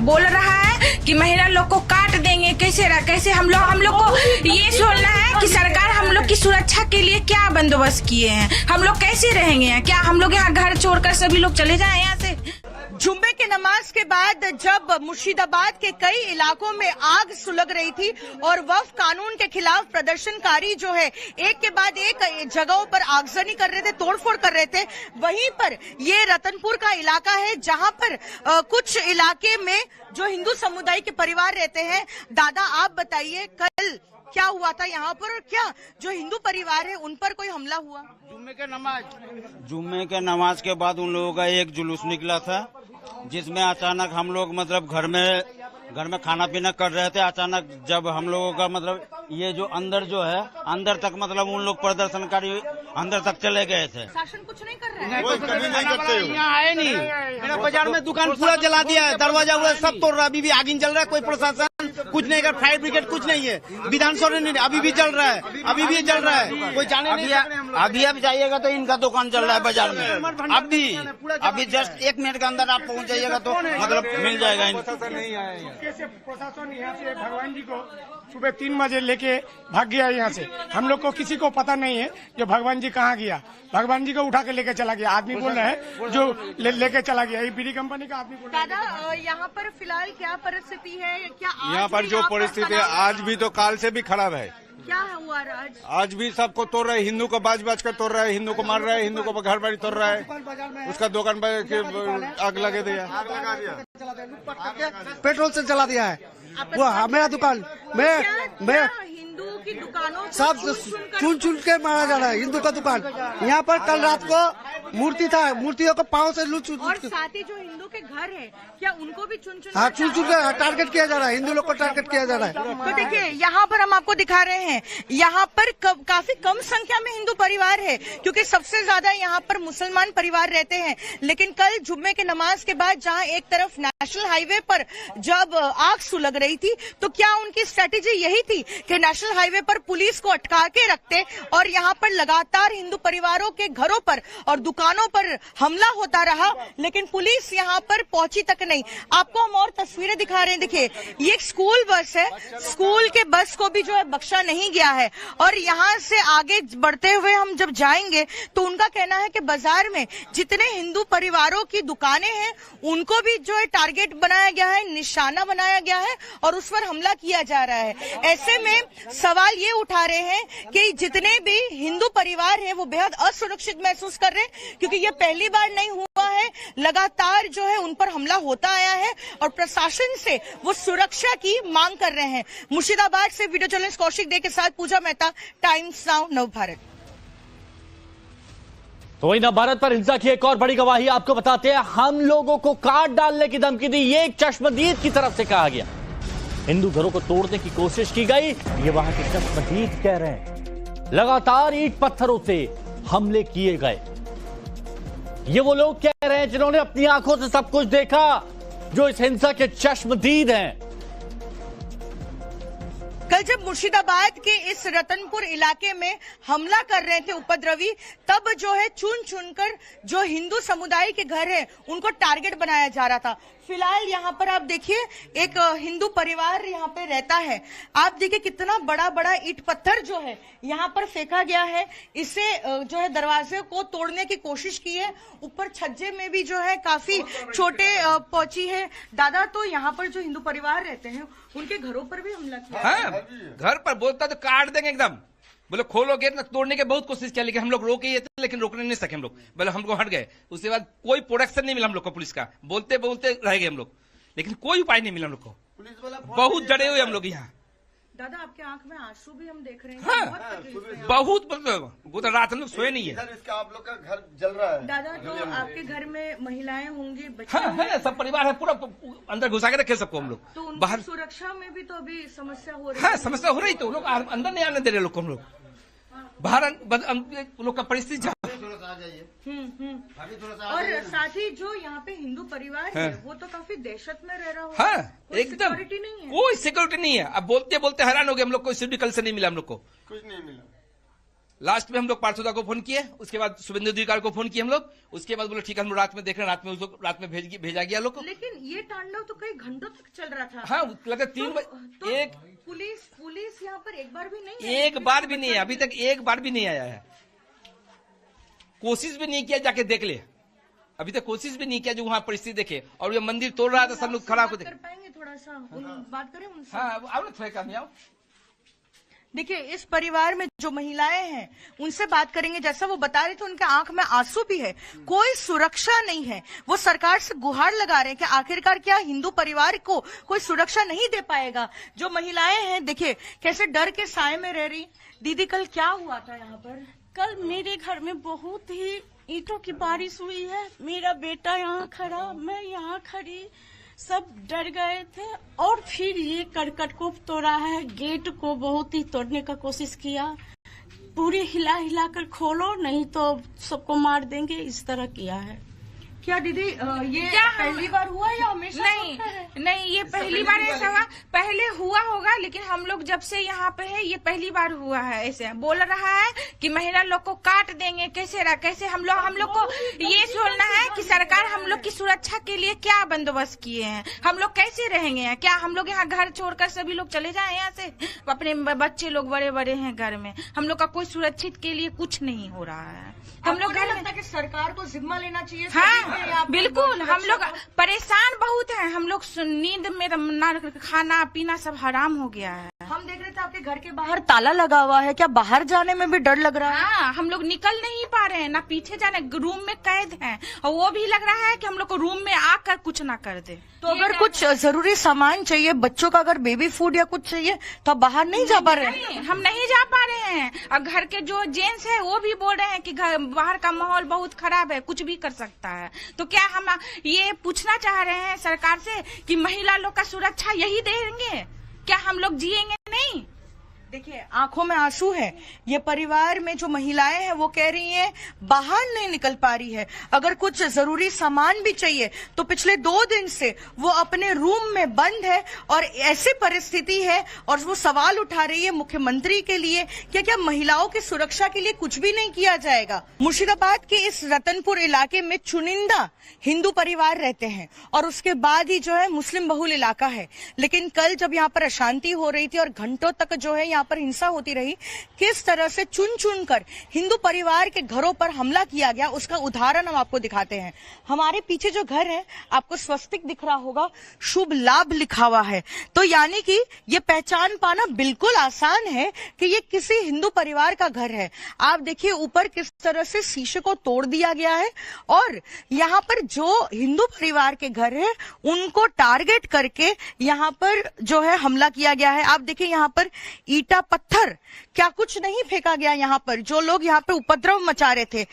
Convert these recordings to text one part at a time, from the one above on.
बोल रहा है कि महिला लोग को काट देंगे। कैसे हम लोग को ये सोचना है कि सरकार हम लोग की सुरक्षा के लिए क्या बंदोबस्त किए हैं, हम लोग कैसे रहेंगे, क्या हम लोग यहाँ घर छोड़कर सभी लोग चले जाएं यहाँ से। जुम्मे की नमाज के बाद जब मुर्शिदाबाद के कई इलाकों में आग सुलग रही थी और वक्फ कानून के खिलाफ प्रदर्शनकारी जो है एक के बाद एक जगहों पर आगजनी कर रहे थे, तोड़फोड़ कर रहे थे, वहीं पर ये रतनपुर का इलाका है जहां पर कुछ इलाके में जो हिंदू समुदाय के परिवार रहते हैं। दादा आप बताइए कल क्या हुआ था यहाँ पर और क्या जो हिंदू परिवार है उन पर कोई हमला हुआ? जुम्मे के नमाज के बाद उन लोगों का एक जुलूस निकला था जिसमें अचानक हम लोग मतलब घर में खाना पीना कर रहे थे। अचानक जब हम लोगों का मतलब ये जो अंदर तक मतलब उन लोग प्रदर्शनकारी अंदर तक चले गए थे। शासन कुछ नहीं कर रहा है? यहाँ आए नहीं। मेरा बाजार में दुकान पूरा जला दिया है, दरवाजा हुआ सब तोड़ रहा है, अभी भी आग जल रहा है। कोई प्रशासन कुछ नहीं कर, फायर ब्रिगेड कुछ नहीं है, विधानसभा नहीं, अभी भी जल रहा है, कोई जाने नहीं। अभी जाइएगा तो इनका दुकान चल रहा है बाजार में। अभी जस्ट 1 मिनट के अंदर आप पहुंच जाइएगा तो मतलब मिल जाएगा। प्रशासन यहाँ से भगवान जी को सुबह 3 बजे लेके भाग गया यहाँ से। हम लोग को किसी को पता नहीं है जो भगवान जी कहाँ गया। भगवान जी को उठा के लेके चला गया। आदमी बोल रहे हैं जो लेके चला गया, ये बीड़ी कंपनी का आदमी बोल रहा है। दादा यहाँ पर फिलहाल क्या परिस्थिति है? क्या यहाँ पर जो परिस्थिति है आज भी तो काल से भी खराब है। क्या हुआ आज भी सबको तोड़ रहे, हिंदू को बाज कर तोड़ रहा है, हिंदू को मार रहा है, हिंदू को घर बाड़ी तोड़ रहा है, उसका दुकान पर आग लगा दिया, पेट्रोल से जला दिया है। वो मेरा दुकान मैं हिंदू की दुकानों सब चुन के मारा जा रहा है। हिंदू का दुकान यहाँ पर कल रात को मूर्ति था, मूर्तियों को पाँव से लूट और साथ ही जो हिंदू के घर है क्या उनको भी चुन के टारगेट किया जा रहा है। हिंदू लोग को टारगेट किया जा रहा है। तो देखिए यहाँ पर हम आपको दिखा रहे हैं, यहाँ पर काफी कम संख्या में हिंदू परिवार है क्योंकि सबसे ज्यादा यहाँ पर मुसलमान परिवार रहते हैं। लेकिन कल जुम्मे के नमाज के बाद जहाँ एक तरफ नेशनल हाईवे पर जब आग सुलग रही थी तो क्या उनकी स्ट्रेटेजी यही थी कि नेशनल हाईवे पर पुलिस को अटका के रखते और यहाँ पर लगातार हिंदू परिवारों के घरों पर और दुकानों पर हमला होता रहा, लेकिन पुलिस यहाँ पर पहुंची तक नहीं। आपको हम और तस्वीरें दिखा रहे हैं। देखिए ये एक स्कूल बस है, स्कूल के बस को भी जो है बख्शा नहीं गया है। और यहाँ से आगे बढ़ते हुए हम जब जाएंगे तो उनका कहना है कि बाजार में जितने हिंदू परिवारों की दुकानें हैं उनको भी जो है टारगेट बनाया गया है, निशाना बनाया गया है और उस पर हमला किया जा रहा है। ऐसे में सवाल ये उठा रहे हैं कि जितने भी हिंदू परिवार हैं वो बेहद असुरक्षित महसूस कर रहे हैं क्योंकि ये पहली बार नहीं हुआ है, लगातार जो है उन पर हमला होता आया है और प्रशासन से वो सुरक्षा की मांग कर रहे हैं। मुर्शिदाबाद से वीडियो जर्नलिस्ट कौशिक दे के साथ पूजा मेहता, टाइम्स नाउ नवभारत। तो वही नवभारत पर हिंसा की एक और बड़ी गवाही आपको बताते हैं। हम लोगों को काट डालने की धमकी दी, ये एक चश्मदीद की तरफ से कहा गया। हिंदू घरों को तोड़ने की कोशिश की गई, ये वहां के चश्मदीद कह रहे हैं। लगातार ईंट पत्थरों से हमले किए गए। ये वो लोग कह रहे हैं जिन्होंने अपनी आंखों से सब कुछ देखा, जो इस हिंसा के चश्मदीद हैं। कल जब मुर्शिदाबाद के इस रतनपुर इलाके में हमला कर रहे थे उपद्रवी, तब जो है चुन चुनकर जो हिंदू समुदाय के घर है उनको टारगेट बनाया जा रहा था। फिलहाल यहाँ पर आप देखिए एक हिंदू परिवार यहाँ पे रहता है। आप देखिए कितना बड़ा बड़ा ईंट पत्थर जो है यहाँ पर फेंका गया है। इसे जो है दरवाजे को तोड़ने की कोशिश की है। ऊपर छज्जे में भी जो है काफी छोटे पहुंची है। दादा तो यहाँ पर जो हिंदू परिवार रहते हैं उनके घरों पर भी हमला किया। हाँ, घर पर बोलता तो काट देंगे एकदम। बोले खोलो गेट, तोड़ने की बहुत कोशिश किया लेकिन हम लोग रोके ये थे लेकिन रोकने नहीं सके हम लोग। बोले हम लोग हट गए। उसके बाद कोई प्रोटेक्शन नहीं मिला हम लोग को पुलिस का। बोलते बोलते रह गए हम लोग लेकिन कोई उपाय नहीं मिला हम लोग को। बहुत जड़े हुए हम लोग यहाँ। दादा आपके आंख में आंसू भी हम देख रहे हैं। हाँ, बहुत रात हम लोग सोए नहीं है। आप लोग का घर जल रहा है। दादा तो आपके घर में महिलाएं होंगी, बच्चे हाँ, है, सब परिवार है, पूरा अंदर घुसा के रखे सबको हम लोग। तो बाहर सुरक्षा में भी तो अभी समस्या हो रही है। हाँ, समस्या हो रही तो लोग अंदर नहीं आने दे रहे लोग को हम लोग। बाहर लोग का परिस्थिति और साथ ही जो यहाँ पे हिंदू परिवार है वो तो काफी दहशत में रह रहा होगा। हाँ, एकदम नहीं है, कोई सिक्योरिटी नहीं है। अब बोलते बोलते हैरान हो गए हम लोग को। सिटी कल से नहीं मिला हम लोग को, कुछ नहीं मिला। लास्ट में हम लोग पार्षदा को फोन किए, उसके बाद शुभेंदु अधिकारी को फोन किए हम लोग, उसके बाद बोले ठीक है हम लोग रात में देख रहे हैं, रात में भेजा गया लोग को। लेकिन ये तांडव तो कई घंटों तक चल रहा था। हाँ लगा 3 बजे। एक पुलिस यहाँ पर एक बार भी नहीं, एक बार भी नहीं है, अभी तक एक बार भी नहीं आया है। कोशिश भी नहीं किया जाके देख ले, अभी तक कोशिश भी नहीं किया जो वहाँ परिस्थिति देखे। और ये मंदिर तोड़ रहा था, सब लोग खड़ा होकर कर पाएंगे थोड़ा सा बात करें उनसे। हाँ आओ ना थोड़ा काम आओ। देखिए इस परिवार में जो महिलाएं हैं उनसे बात करेंगे। जैसा वो बता रहे थे उनके आंख में आंसू भी है, कोई सुरक्षा नहीं है। वो सरकार से गुहार लगा रहे हैं कि आखिरकार क्या हिंदू परिवार को कोई सुरक्षा नहीं दे पाएगा। जो महिलाएं हैं देखिए कैसे डर के साए में रह रही। दीदी कल क्या हुआ था यहाँ पर? कल मेरे घर में बहुत ही ईंटों की बारिश हुई है। मेरा बेटा यहाँ खड़ा, मैं यहाँ खड़ी, सब डर गए थे। और फिर ये करकट को तोड़ा है, गेट को बहुत ही तोड़ने का कोशिश किया, पूरी हिला हिला कर खोलो नहीं तो सबको मार देंगे, इस तरह किया है। क्या दीदी ये क्या पहली बार हुआ या हमेशा नहीं ये पहली बार ऐसा हुआ। पहले हुआ होगा लेकिन हम लोग जब से यहाँ पे है ये पहली बार हुआ है। ऐसे बोल रहा है कि महिला लोग को काट देंगे, कैसे हम लोग को ये सोचना है कि सरकार हम लोग की सुरक्षा के लिए क्या बंदोबस्त किए हैं, हम लोग कैसे रहेंगे। क्या हम लोग यहाँ घर छोड़कर सभी लोग चले जाए यहाँ से? अपने बच्चे लोग बड़े बड़े हैं घर में, हम लोग का कोई सुरक्षित के लिए कुछ नहीं हो रहा है। हम लोग घर में सरकार को जिम्मा लेना चाहिए। हाँ बिल्कुल, हम लोग परेशान बहुत हैं। हम लोग नींद में ना, खाना पीना सब हराम हो गया है। हम देख रहे थे आपके घर के बाहर ताला लगा हुआ है, क्या बाहर जाने में भी डर लग रहा है? हाँ हम लोग निकल नहीं पा रहे हैं, ना पीछे जाने, रूम में कैद हैं। और वो भी लग रहा है कि हम लोग को रूम में आकर कुछ ना कर दे। तो अगर कुछ जरूरी सामान चाहिए, बच्चों का अगर बेबी फूड या कुछ चाहिए तो आप बाहर नहीं जा पा रहे हैं? हम नहीं जा पा रहे हैं। और घर के जो जेंट्स है वो भी बोल रहे हैं कि बाहर का माहौल बहुत खराब है, कुछ भी कर सकता है। तो क्या हम ये पूछना चाह रहे हैं सरकार से कि महिला लोग का सुरक्षा यही देंगे? क्या हम लोग जिएंगे नहीं? देखिए आंखों में आंसू है। ये परिवार में जो महिलाएं हैं वो कह रही हैं बाहर नहीं निकल पा रही है। अगर कुछ जरूरी सामान भी चाहिए तो पिछले 2 दिन से वो अपने रूम में बंद है। और ऐसी परिस्थिति है और वो सवाल उठा रही है मुख्यमंत्री के लिए कि क्या महिलाओं की सुरक्षा के लिए कुछ भी नहीं किया जाएगा। मुर्शिदाबाद के इस रतनपुर इलाके में चुनिंदा हिंदू परिवार रहते हैं और उसके बाद ही जो है मुस्लिम बहुल इलाका है। लेकिन कल जब यहाँ पर अशांति हो रही थी और घंटों तक जो है यहाँ पर हिंसा होती रही, किस तरह से चुन चुन कर हिंदू परिवार के घरों पर हमला किया गया उसका उदाहरण हम आपको दिखाते हैं। हमारे पीछे जो घर है आपको स्वस्तिक दिख रहा होगा, शुभ लाभ लिखा हुआ है। तो यानी कि ये पहचान पाना बिल्कुल आसान है कि ये किसी हिंदू परिवार का घर है। आप देखिए ऊपर किस तरह से शीशे को तोड़ दिया गया है और यहाँ पर जो हिंदू परिवार के घर है उनको टारगेट करके यहाँ पर जो है हमला किया गया है। आप देखिए यहाँ पर ईटा पत्थर क्या कुछ नहीं फेंका गया। यहाँ पर जो लोग यहाँ पे उपद्रव मचा रहे थे,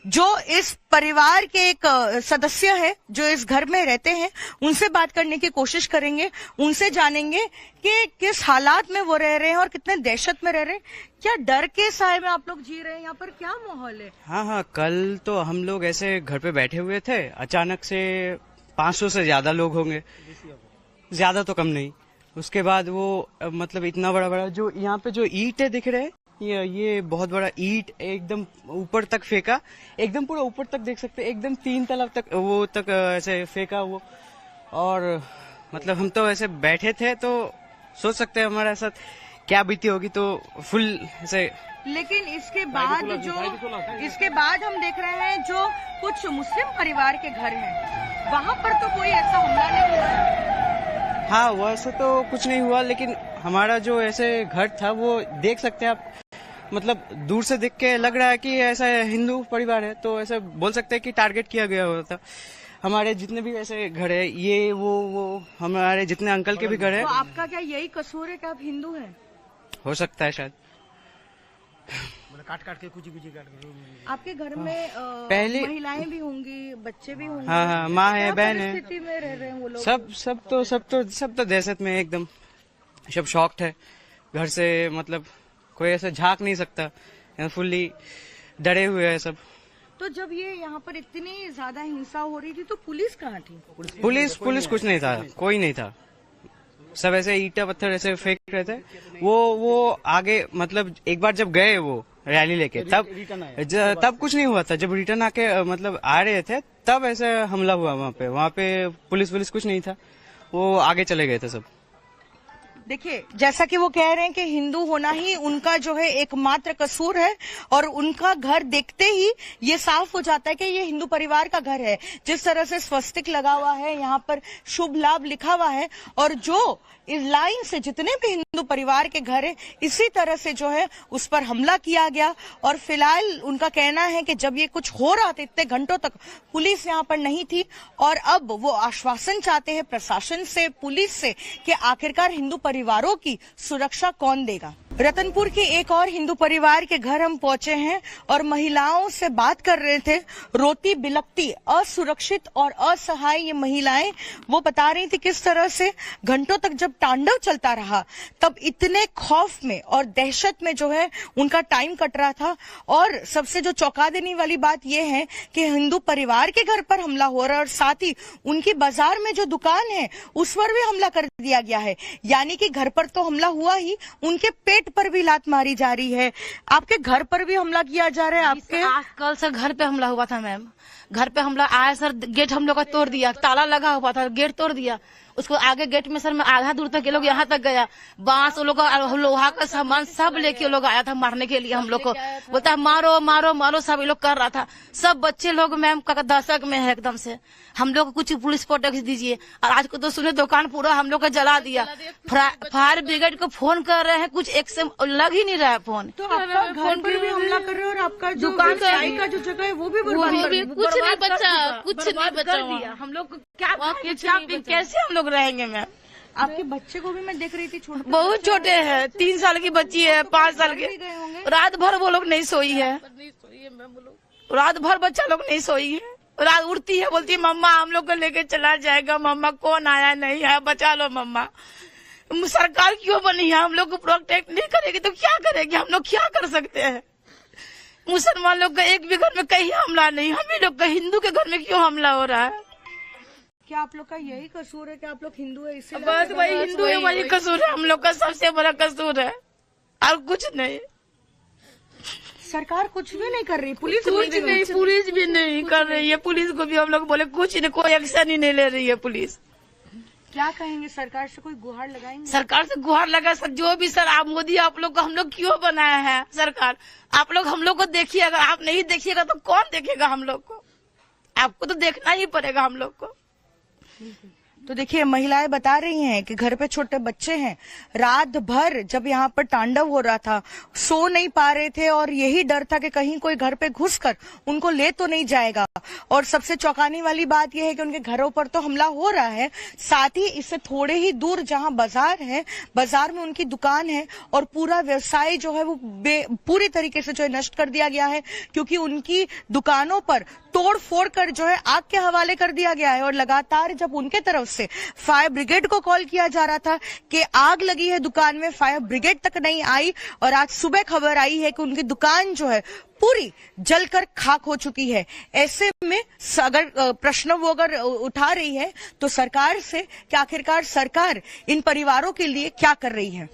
जो इस परिवार के एक सदस्य है जो इस घर में रहते हैं, उनसे बात करने की कोशिश करेंगे, उनसे जानेंगे कि किस हालात में वो रह रहे हैं और कितने दहशत में रह रहे हैं। क्या डर के साए में आप लोग जी रहे हैं? यहाँ पर क्या माहौल है? हाँ कल तो हम लोग ऐसे घर पे बैठे हुए थे, अचानक से 500 से ज्यादा लोग होंगे, ज्यादा तो कम नहीं। उसके बाद वो मतलब इतना बड़ा जो यहाँ पे जो ईंट है दिख रहे हैं, ये बहुत बड़ा ईंट एकदम ऊपर तक फेंका, एकदम पूरा ऊपर तक देख सकते हैं, एकदम 3 तलब तक वो तक ऐसे फेंका वो। और मतलब हम तो ऐसे बैठे थे तो सोच सकते हैं हमारे साथ क्या बीती होगी, तो फुल ऐसे। लेकिन इसके बाद हम देख रहे हैं जो कुछ मुस्लिम परिवार के घर हैं वहाँ पर तो कोई ऐसा हमला नहीं हुआ। हाँ वैसे तो कुछ नहीं हुआ, लेकिन हमारा जो ऐसे घर था वो देख सकते हैं आप, मतलब दूर से देख के लग रहा है कि ऐसा हिंदू परिवार है, तो ऐसा बोल सकते हैं कि टारगेट किया गया हुआ था। हमारे जितने भी ऐसे घर है, ये वो हमारे जितने अंकल के भी घर है। तो आपका क्या यही कसूर है कि आप हिंदू हैं? हो सकता है शायद। काट के कुछ आपके घर में पहले महिलाएं भी होंगी, बच्चे भी होंगे। हाँ माँ है, बहन है, स्थिति में रह रहे हैं वो लोग। सब तो दहशत में एकदम, सब शॉक्ड है। घर से मतलब कोई ऐसा झांक नहीं सकता, फुल्ली डरे हुए हैं सब। तो जब ये यहाँ पर इतनी ज्यादा हिंसा हो रही थी तो पुलिस कहाँ थी? पुलिस कुछ नहीं था, कोई नहीं था। सब ऐसे ईटा पत्थर ऐसे फेंक रहे थे। वो आगे मतलब एक बार जब गए वो रैली लेके, तब कुछ नहीं हुआ था। जब रिटर्न आके मतलब आ रहे थे तब ऐसे हमला हुआ वहाँ पे पुलिस कुछ नहीं था, वो आगे चले गए थे सब। देखिए, जैसा कि वो कह रहे हैं कि हिंदू होना ही उनका जो है एकमात्र कसूर है और उनका घर देखते ही ये साफ हो जाता है कि ये हिंदू परिवार का घर है। जिस तरह से स्वस्तिक लगा हुआ है, यहाँ पर शुभ लाभ लिखा हुआ है और जो इस लाइन से जितने भी हिंदू परिवार के घर है इसी तरह से जो है उस पर हमला किया गया। और फिलहाल उनका कहना है कि जब ये कुछ हो रहा था इतने घंटों तक पुलिस यहाँ पर नहीं थी और अब वो आश्वासन चाहते हैं प्रशासन से, पुलिस से कि आखिरकार हिंदू परिवारों की सुरक्षा कौन देगा। रतनपुर के एक और हिंदू परिवार के घर हम पहुंचे हैं और महिलाओं से बात कर रहे थे। रोती बिलखती, असुरक्षित और असहाय ये महिलाएं, वो बता रही थी किस तरह से घंटों तक जब तांडव चलता रहा तब इतने खौफ में और दहशत में जो है उनका टाइम कट रहा था। और सबसे जो चौंका देने वाली बात यह है कि हिंदू परिवार के घर पर हमला हो रहा है और साथ ही उनकी बाजार में जो दुकान है उस पर भी हमला कर दिया गया है। यानी कि घर पर तो हमला हुआ ही, उनके पेट पर भी लात मारी जा रही है। आपके घर पर भी हमला किया जा रहा है। आपके कल सर घर पे हमला हुआ था मैम, घर पे हमला आया सर, गेट हम लोग का तोड़ दिया, ताला लगा हुआ था, गेट तोड़ दिया। उसको आगे गेट में सर मैं आधा दूर तक ये लोग यहाँ तक गया, बांस लोग लोहा का सामान सब लेके ये लोग आया था मारने के लिए हम लोग को। बोलता है मारो मारो मारो, सब ये लोग कर रहा था। सब बच्चे लोग मैम का दशक में है एकदम से। हम लोग को कुछ पुलिस प्रोटेक्शन दीजिए। और आज को तो सुने दुकान पूरा हम लोग का जला दिया। फायर ब्रिगेड को फोन कर रहे हैं, कुछ एक से लग ही नहीं रहा है फोन। तो आपका घर पर भी हमला कर रहे हैं और आपका दुकान का जो जगह है वो भी कुछ नहीं बचा, कुछ नहीं बचा। हम लोग कैसे हम लोग रहेंगे मैम? आपके बच्चे को भी मैं देख रही थी, छोटे, बहुत छोटे हैं, 3 साल की बच्ची है, 5 साल की। रात भर वो लोग नहीं सोई है, रात भर बच्चा लोग नहीं सोई है। रात उठती है, बोलती है मम्मा हम लोग को लेके चला जाएगा, मम्मा कौन आया नहीं है, बचा लो मम्मा। सरकार क्यों बनी है? हम लोग को प्रोटेक्ट नहीं करेगी तो क्या करेगी? हम लोग क्या कर सकते हैं? मुसलमान लोग का एक भी घर में कहीं हमला नहीं, हम ही लोग का हिंदू के घर में क्यों हमला हो रहा है? क्या आप लोग का यही कसूर है कि आप लोग हिंदू है इससे? बस वही हिंदू है, वही कसूर है, हम लोग का सबसे बड़ा कसूर है और कुछ नहीं। सरकार कुछ भी नहीं कर रही, पुलिस भी नहीं कर रही है। पुलिस को भी हम लोग बोले कुछ नहीं, कोई एक्शन ही नहीं ले रही है पुलिस। क्या कहेंगे? सरकार से कोई गुहार लगाएंगे? सरकार से गुहार लगा सर, जो भी सर आप मोदी आप लोग को हम लोग क्यों बनाया है सरकार? आप लोग हम लोग को देखिए, अगर आप नहीं देखिएगा तो कौन देखेगा हम लोग को? आपको तो देखना ही पड़ेगा हम लोग को। तो देखिए, महिलाएं बता रही हैं कि घर पे छोटे बच्चे हैं, रात भर जब यहाँ पर तांडव हो रहा था सो नहीं पा रहे थे और यही डर था कि कहीं कोई घर पे घुसकर उनको ले तो नहीं जाएगा। और सबसे चौंकाने वाली बात यह है कि उनके घरों पर तो हमला हो रहा है, साथ ही इससे थोड़े ही दूर जहाँ बाजार है, बाजार में उनकी दुकान है और पूरा व्यवसाय जो है वो पूरी तरीके से जो है नष्ट कर दिया गया है, क्योंकि उनकी दुकानों पर तोड़ फोड़ कर जो है आग के हवाले कर दिया गया है। और लगातार जब उनके तरफ से फायर ब्रिगेड को कॉल किया जा रहा था कि आग लगी है दुकान में, फायर ब्रिगेड तक नहीं आई और आज सुबह खबर आई है कि उनकी दुकान जो है पूरी जलकर खाक हो चुकी है। ऐसे में अगर प्रश्न वो अगर उठा रही है तो सरकार से कि आखिरकार सरकार इन परिवारों के लिए क्या कर रही है।